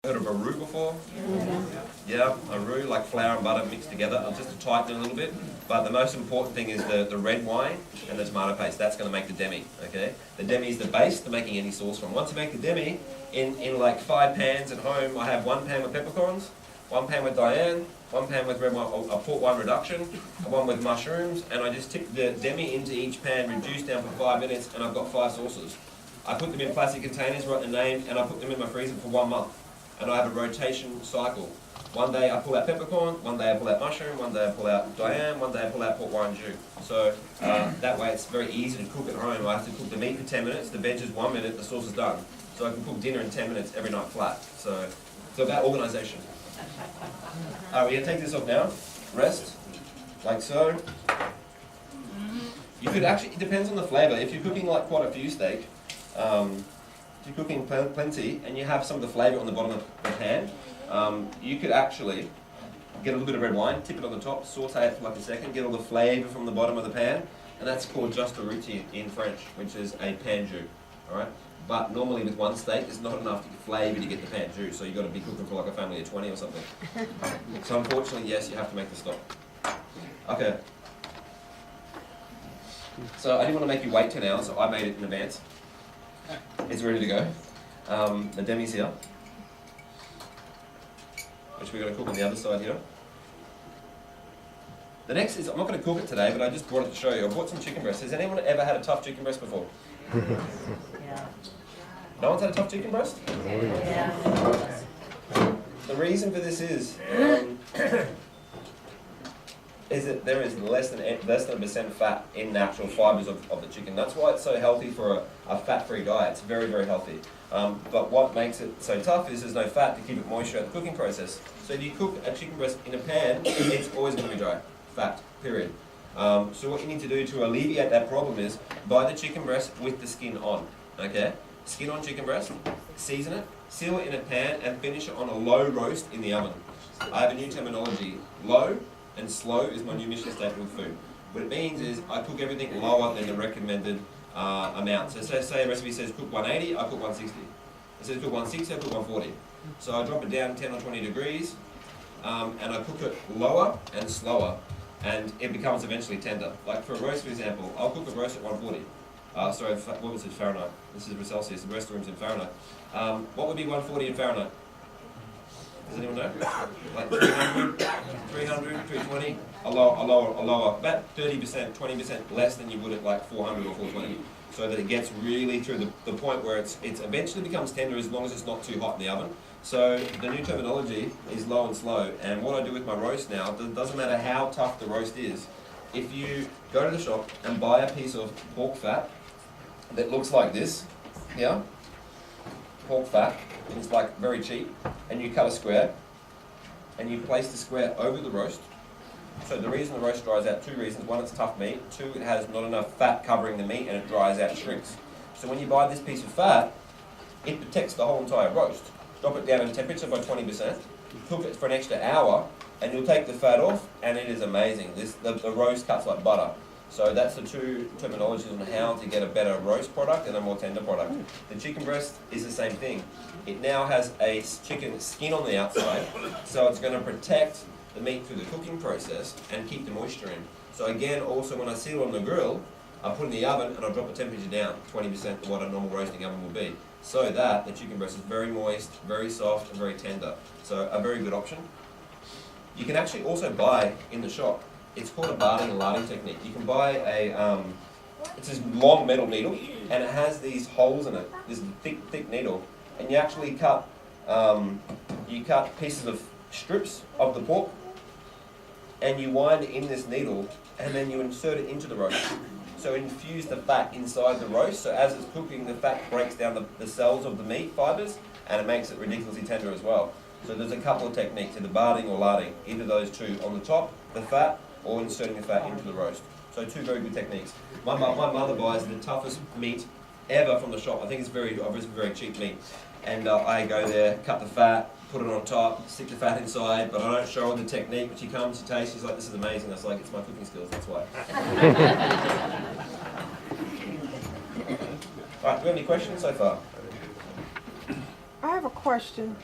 heard of a roux before? Yeah, a roux, like flour and butter mixed together, just to tighten it a little bit. But the most important thing is the red wine and the tomato paste. That's going to make the demi, okay? The demi is the base to making any sauce from. Once you make the demi, in like 5 pans at home, I have 1 pan with peppercorns, 1 pan with Diane, 1 pan with red wine, a port wine reduction, 1 with mushrooms, and I just tip the demi into each pan, reduce down for 5 minutes, and I've got 5 sauces. I put them in plastic containers, write the name, and I put them in my freezer for 1 month. And I have a rotation cycle. One day I pull out peppercorn, one day I pull out mushroom, one day I pull out Diane, one day I pull out port wine jus. So that way it's very easy to cook at home. I have to cook the meat for 10 minutes, the veg is 1 minute, the sauce is done. So I can cook dinner in 10 minutes every night flat. So it's about organisation. Alright, we're going to take this off now. Rest, like so. You could actually, it depends on the flavour. If you're cooking like quite a few steak, if you're cooking plenty and you have some of the flavour on the bottom of the pan, you could actually get a little bit of red wine, tip it on the top, saute it for like a second, get all the flavour from the bottom of the pan, and that's called juste a rôti in French, which is a pan jus. Alright? But normally with one steak, it's not enough flavour to get the pan jus, so you've got to be cooking for like a family of 20 or something. So unfortunately, yes, you have to make the stock. Okay. So I didn't want to make you wait 10 hours, so I made it in advance. It's ready to go. The demi's here, which we're going to cook on the other side here. The next is, I'm not going to cook it today, but I just brought it to show you. I bought some chicken breast. Has anyone ever had a tough chicken breast before? Yeah. No one's had a tough chicken breast? Yeah. The reason for this is that there is less than 1% fat in the actual fibres of the chicken. That's why it's so healthy for a fat-free diet. It's very, very healthy. But what makes it so tough is there's no fat to keep it moisture at the cooking process. So if you cook a chicken breast in a pan, it's always going to be dry. Fat, period. So what you need to do to alleviate that problem is buy the chicken breast with the skin on. Okay? Skin on chicken breast, season it, seal it in a pan, and finish it on a low roast in the oven. I have a new terminology. Low and slow is my new mission statement with food. What it means is I cook everything lower than the recommended amount. So say a recipe says cook 180, I cook 160. It says cook 160, I cook 140. So I drop it down 10 or 20 degrees, and I cook it lower and slower, and it becomes eventually tender. Like for a roast, for example, I'll cook a roast at 140. Sorry, what was it, Fahrenheit? This is Celsius, the rest of the room's in Fahrenheit. What would be 140 in Fahrenheit? Does anyone know? Like 300, 320, a lower, about 30%, 20% less than you would at like 400 or 420. So that it gets really through the point where it's eventually becomes tender as long as it's not too hot in the oven. So the new terminology is low and slow. And what I do with my roast now, it doesn't matter how tough the roast is, if you go to the shop and buy a piece of pork fat that looks like this, here, pork fat, and it's like very cheap, and you cut a square, and you place the square over the roast. So the reason the roast dries out, 2 reasons. 1, it's tough meat. 2, it has not enough fat covering the meat and it dries out and shrinks. So when you buy this piece of fat, it protects the whole entire roast. Drop it down in temperature by 20%, cook it for an extra hour, and you'll take the fat off, and it is amazing. The roast cuts like butter. So that's the 2 terminologies on how to get a better roast product and a more tender product. The chicken breast is the same thing. It now has a chicken skin on the outside, so it's going to protect the meat through the cooking process and keep the moisture in. So again, also when I seal it on the grill, I put it in the oven and I drop the temperature down 20% of what a normal roasting oven will be, so that the chicken breast is very moist, very soft, and very tender. So a very good option. You can actually also buy in the shop, it's called a barding and larding technique. You can buy it's this long metal needle, and it has these holes in it, this thick needle, and you actually cut pieces of strips of the pork, and you wind it in this needle, and then you insert it into the roast. So infuse the fat inside the roast, so as it's cooking, the fat breaks down the cells of the meat fibres, and it makes it ridiculously tender as well. So there's a couple of techniques, either barding or larding, either those 2 on the top, the fat, or inserting the fat into the roast. So 2 very good techniques. My mother buys the toughest meat ever from the shop. I think it's obviously very cheap meat. And I go there, cut the fat, put it on top, stick the fat inside, but I don't show her the technique. But she comes, she tastes, she's like, this is amazing. I was like, it's my cooking skills, that's why. Right, do we have any questions so far? I have a question.